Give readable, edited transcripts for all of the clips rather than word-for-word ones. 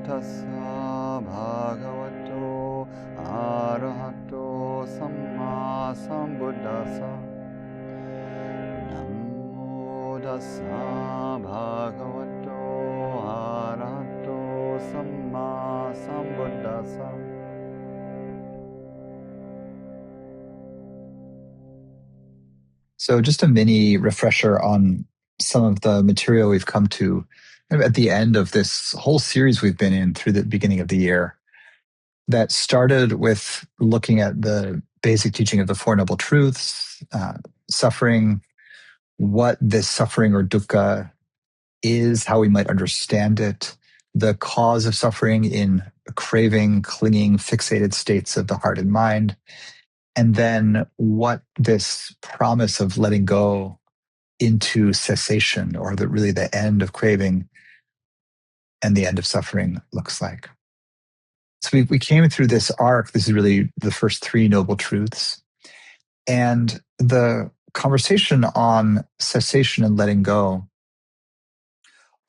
tassa bhagavato arahato samma sambuddhassa. Namo tassa bhagavato arahato samma sambuddhassa. So just a mini refresher on some of the material we've come to at the end of this whole series we've been in through the beginning of the year that started with looking at the basic teaching of the Four Noble Truths, suffering, what this suffering or dukkha is, how we might understand it, the cause of suffering in craving, clinging, fixated states of the heart and mind, and then what this promise of letting go into cessation, or really the end of craving and the end of suffering looks like. So we came through this arc. This is really the first three noble truths. And the conversation on cessation and letting go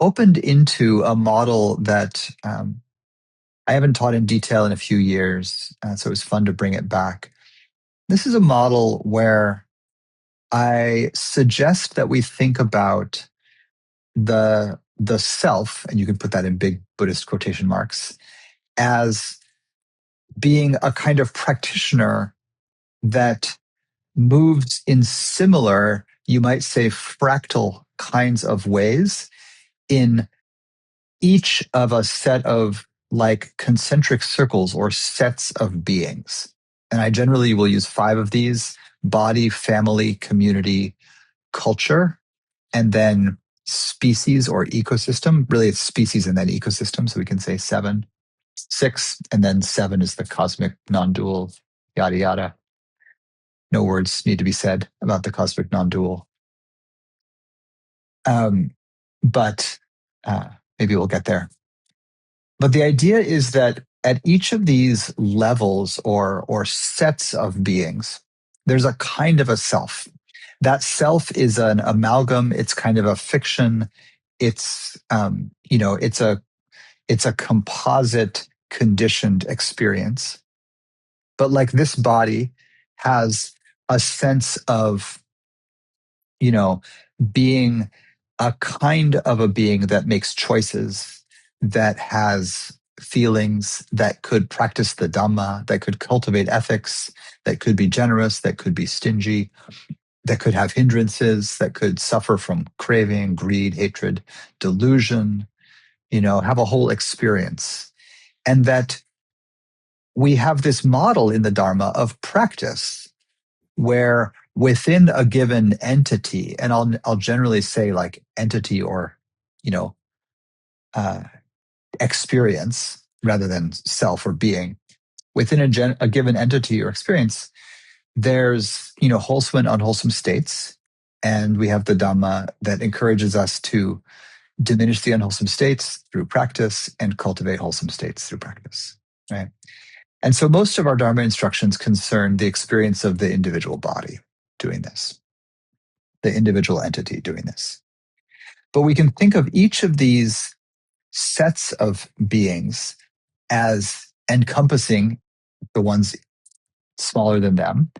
opened into a model that I haven't taught in detail in a few years. So it was fun to bring it back. This is a model where I suggest that we think about the self, and you can put that in big Buddhist quotation marks, as being a kind of practitioner that moves in similar, you might say, fractal kinds of ways in each of a set of like concentric circles or sets of beings. And I generally will use 5 of these: body, family, community, culture, and then species or ecosystem. Really, it's species and then ecosystem. So we can say 7, 6, and then 7 is the cosmic non-dual, yada, yada. No words need to be said about the cosmic non-dual. But maybe we'll get there. But the idea is that at each of these levels or sets of beings, there's a kind of a self. That self is an amalgam. It's kind of a fiction. It's it's a composite conditioned experience. But like this body has a sense of, being a kind of a being that makes choices, that has feelings, that could practice the Dhamma, that could cultivate ethics, that could be generous, that could be stingy, that could have hindrances, that could suffer from craving, greed, hatred, delusion, have a whole experience. And that we have this model in the Dharma of practice where within a given entity, and I'll generally say like entity or, experience rather than self or being, within a given entity or experience, there's, wholesome and unwholesome states. And we have the Dhamma that encourages us to diminish the unwholesome states through practice and cultivate wholesome states through practice, right? And so most of our Dharma instructions concern the experience of the individual body doing this, the individual entity doing this. But we can think of each of these sets of beings as encompassing the ones smaller than them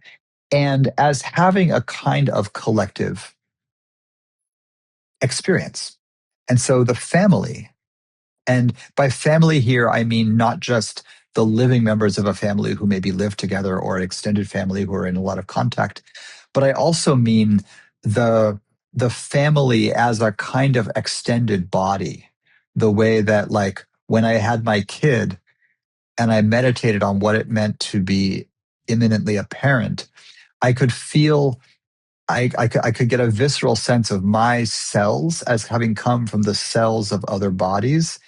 and as having a kind of collective experience. And so the family, and by family here, I mean not just the living members of a family who maybe live together or an extended family who are in a lot of contact, but I also mean the family as a kind of extended body, the way that like when I had my kid and I meditated on what it meant to be imminently a parent, I could feel, I could get a visceral sense of my cells as having come from the cells of other bodies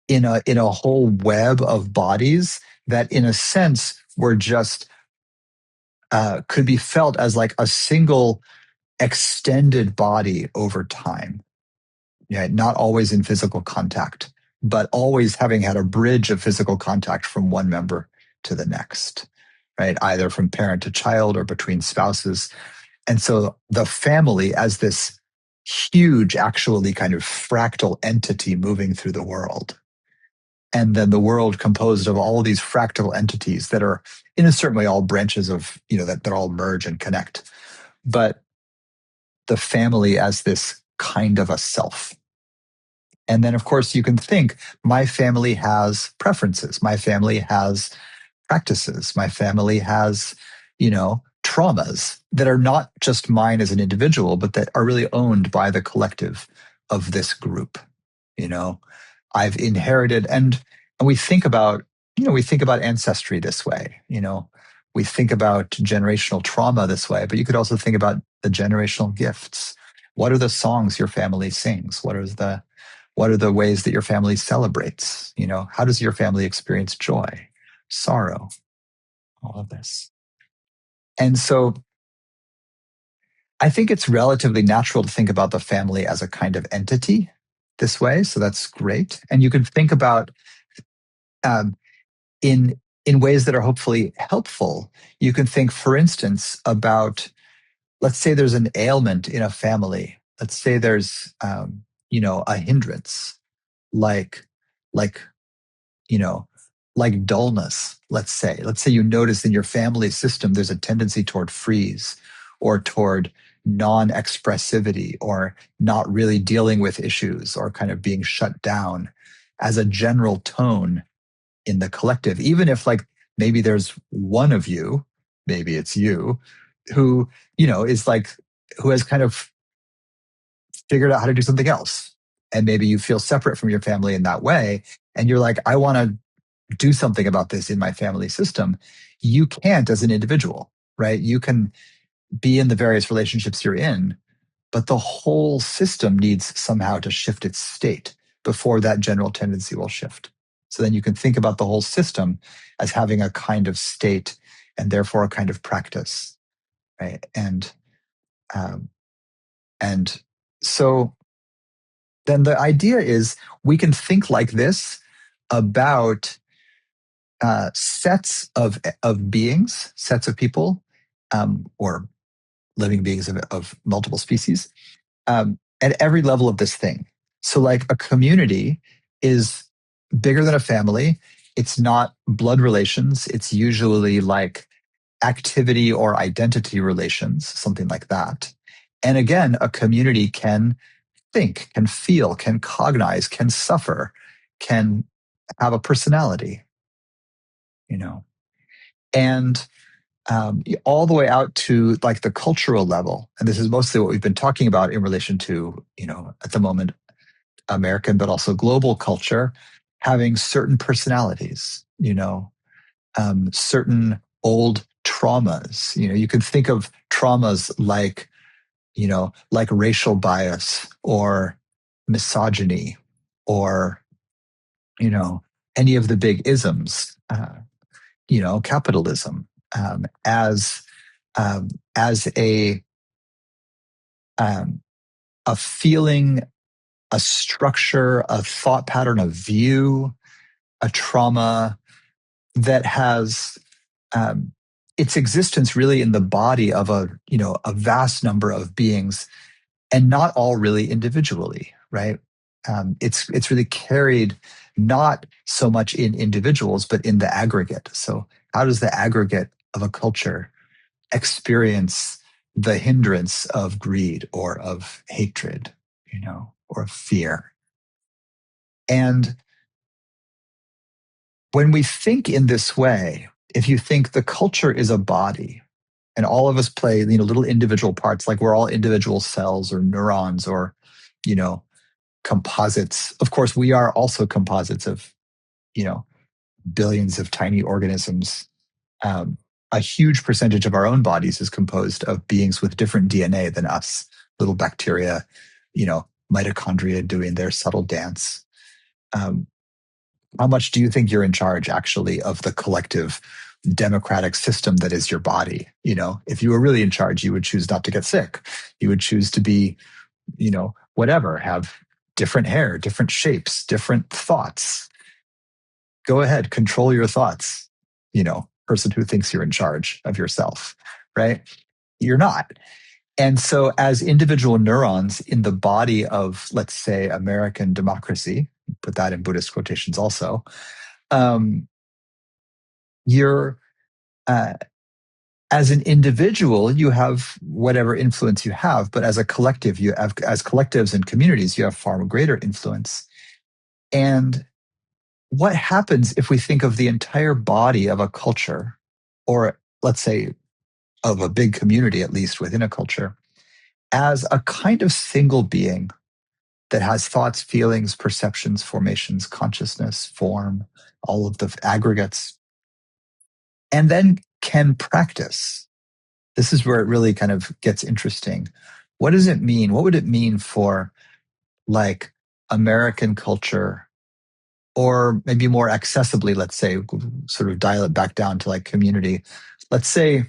in a whole web of bodies that in a sense were just, could be felt as like a single extended body over time. Yeah, not always in physical contact, but always having had a bridge of physical contact from one member to the next, right? Either from parent to child or between spouses. And so the family as this huge, actually kind of fractal entity moving through the world and then the world composed of all of these fractal entities that are in a certain way all branches of, that all merge and connect. But the family as this kind of a self. And then, of course, you can think my family has preferences. My family has practices. My family has, traumas that are not just mine as an individual, but that are really owned by the collective of this group. I've inherited, and we think about, ancestry this way. We think about generational trauma this way, but you could also think about the generational gifts. What are the songs your family sings? What are the ways that your family celebrates? How does your family experience joy, sorrow, all of this? And so I think it's relatively natural to think about the family as a kind of entity this way. So that's great. And you can think about in ways that are hopefully helpful. You can think, for instance, about, let's say there's an ailment in a family. Let's say there's a hindrance, like like you know like dullness. Let's say you notice in your family system there's a tendency toward freeze or toward non-expressivity or not really dealing with issues or kind of being shut down as a general tone in the collective, even if maybe there's one of you, maybe it's you, who, is who has kind of figured out how to do something else. And maybe you feel separate from your family in that way. And you're like, I want to do something about this in my family system. You can't as an individual, right? You can be in the various relationships you're in, but the whole system needs somehow to shift its state before that general tendency will shift. So then you can think about the whole system as having a kind of state and therefore a kind of practice, right? And so then the idea is we can think like this about sets of beings, sets of people, or living beings of multiple species, at every level of this thing. So a community is bigger than a family. It's not blood relations. It's usually activity or identity relations, something like that. And again, a community can think, can feel, can cognize, can suffer, can have a personality, and all the way out to the cultural level. And this is mostly what we've been talking about in relation to, at the moment, American, but also global culture, having certain personalities, certain old traumas. You can think of traumas like racial bias or misogyny or, any of the big isms, capitalism, as a feeling, a structure, a thought pattern, a view, a trauma that has its existence really in the body of a vast number of beings, and not all really individually, right? It's really carried not so much in individuals, but in the aggregate. So how does the aggregate of a culture experience the hindrance of greed or of hatred, or of fear? And when we think in this way, if you think the culture is a body and all of us play, little individual parts, like we're all individual cells or neurons or, composites. Of course, we are also composites of, billions of tiny organisms. A huge percentage of our own bodies is composed of beings with different DNA than us, little bacteria, mitochondria doing their subtle dance. How much do you think you're in charge, actually, of the collective democratic system that is your body? If you were really in charge, you would choose not to get sick. You would choose to be, whatever, have different hair, different shapes, different thoughts. Go ahead, control your thoughts, person who thinks you're in charge of yourself, right? You're not. And so as individual neurons in the body of, let's say, American democracy, put that in Buddhist quotations also. You're as an individual, you have whatever influence you have, but as a collective, you have, as collectives and communities, you have far greater influence. And what happens if we think of the entire body of a culture, or let's say of a big community, at least within a culture, as a kind of single being that has thoughts, feelings, perceptions, formations, consciousness, form, all of the aggregates, and then can practice? This is where it really kind of gets interesting. What does it mean? What would it mean for like American culture, or maybe more accessibly, let's say, sort of dial it back down to like community. Let's say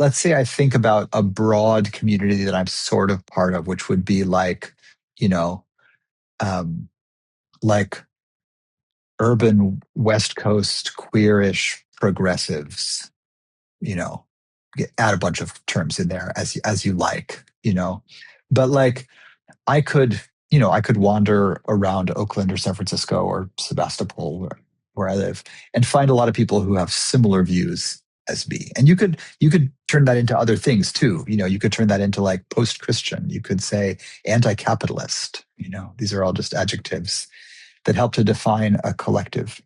I think about a broad community that I'm sort of part of, which would be like, you know, like urban West Coast queerish progressives, you know, add a bunch of terms in there as you like, you know. But like I could, I could wander around Oakland or San Francisco or Sebastopol, where I live, and find a lot of people who have similar views as me. And you could turn that into other things too. You could turn that into like post-Christian. You could say anti-capitalist. These are all just adjectives that help to define a collective.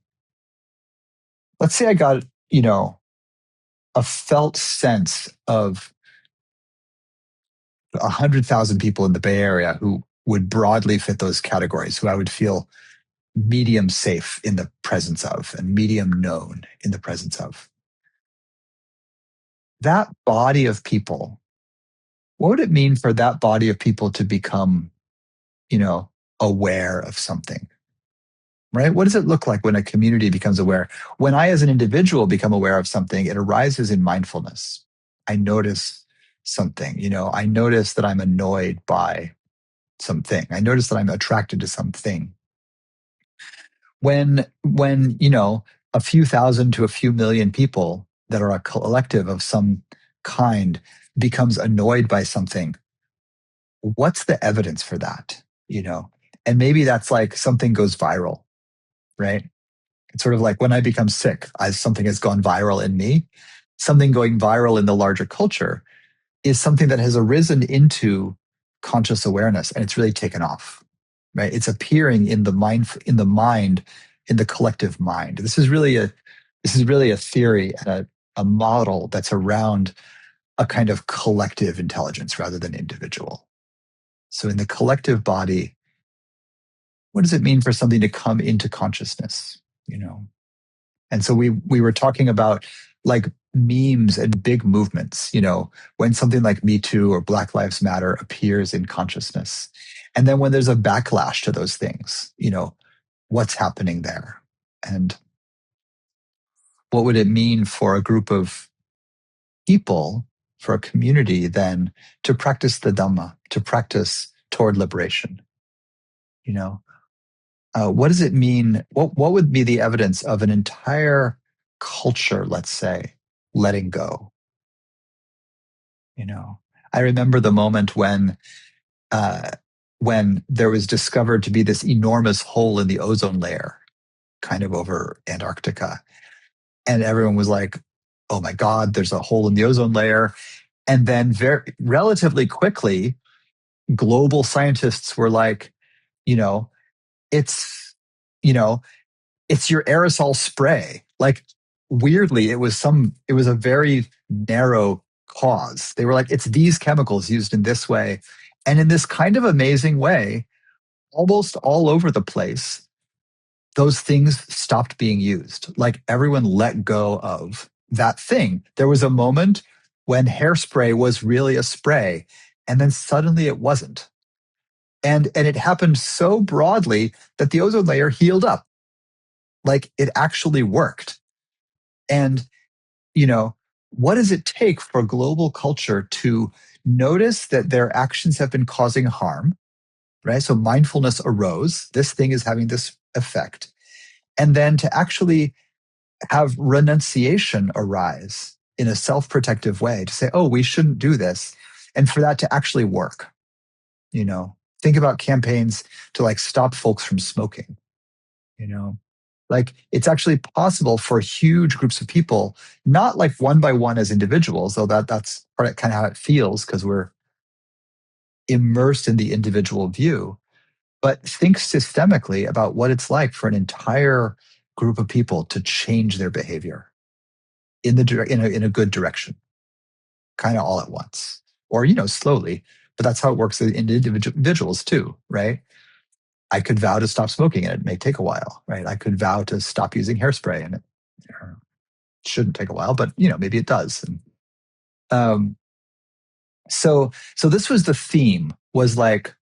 Let's say I got, a felt sense of 100,000 people in the Bay Area who would broadly fit those categories, who I would feel medium safe in the presence of and medium known in the presence of. That body of people, what would it mean for that body of people to become, aware of something? Right? What does it look like when a community becomes aware? When I, as an individual, become aware of something, it arises in mindfulness. I notice something, I notice that I'm annoyed by something. I notice that I'm attracted to something. When a few thousand to a few million people that are a collective of some kind becomes annoyed by something, what's the evidence for that? And maybe that's like something goes viral, right? It's sort of like when I become sick, something has gone viral in me. Something going viral in the larger culture is something that has arisen into conscious awareness, and it's really taken off, right? It's appearing in the mind, in the collective mind. This is really a theory and a model that's around a kind of collective intelligence rather than individual. So in the collective body, what does it mean for something to come into consciousness? And so we were talking about like memes and big movements, when something like Me Too or Black Lives Matter appears in consciousness. And then when there's a backlash to those things, what's happening there? And what would it mean for a group of people, for a community then, to practice the Dhamma, to practice toward liberation? What does it mean? What would be the evidence of an entire culture, let's say, letting go? I remember the moment when there was discovered to be this enormous hole in the ozone layer, kind of over Antarctica, and everyone was like, "Oh my God, there's a hole in the ozone layer!" And then, very relatively quickly, global scientists were like, it's, it's your aerosol spray. Like, weirdly, it was a very narrow cause. They were like, it's these chemicals used in this way. And in this kind of amazing way, almost all over the place, those things stopped being used. Like everyone let go of that thing. There was a moment when hairspray was really a spray, and then suddenly it wasn't. And it happened so broadly that the ozone layer healed up. Like it actually worked. And, what does it take for global culture to notice that their actions have been causing harm, right? So mindfulness arose. This thing is having this effect. And then to actually have renunciation arise in a self-protective way to say, oh, we shouldn't do this. And for that to actually work, Think about campaigns to like stop folks from smoking, you know? Like it's actually possible for huge groups of people, not like one by one as individuals, though that's kind of how it feels because we're immersed in the individual view, but think systemically about what it's like for an entire group of people to change their behavior in a good direction, kind of all at once, or slowly. But that's how it works in individuals too, right? I could vow to stop smoking, and it may take a while, right? I could vow to stop using hairspray, and it shouldn't take a while, but maybe it does. And, so this was the theme, was like,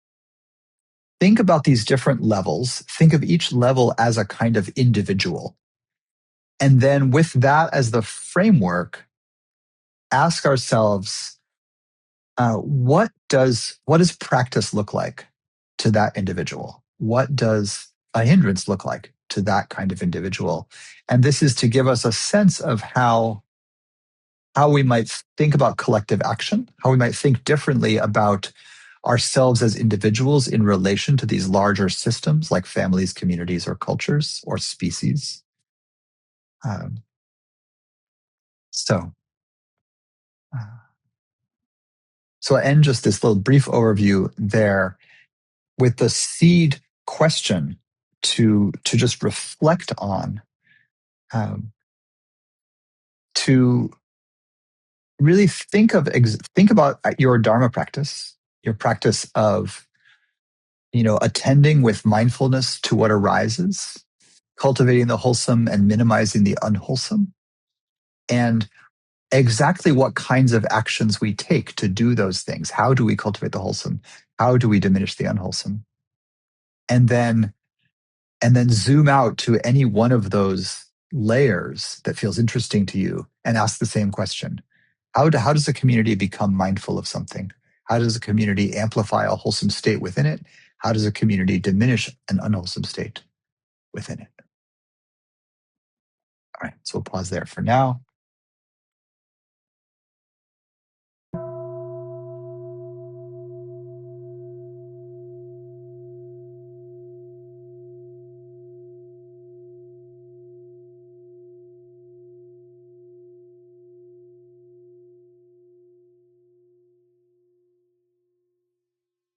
think about these different levels. Think of each level as a kind of individual. And then with that as the framework, ask ourselves, what does practice look like to that individual? What does a hindrance look like to that kind of individual? And this is to give us a sense of how we might think about collective action, how we might think differently about ourselves as individuals in relation to these larger systems like families, communities, or cultures, or species. So I'll end just this little brief overview there with the seed question to just reflect on, to really think about your Dharma practice, your practice of attending with mindfulness to what arises, cultivating the wholesome and minimizing the unwholesome, and exactly what kinds of actions we take to do those things. How do we cultivate the wholesome? How do we diminish the unwholesome? And then zoom out to any one of those layers that feels interesting to you and ask the same question. How does a community become mindful of something? How does a community amplify a wholesome state within it? How does a community diminish an unwholesome state within it? All right, so we'll pause there for now.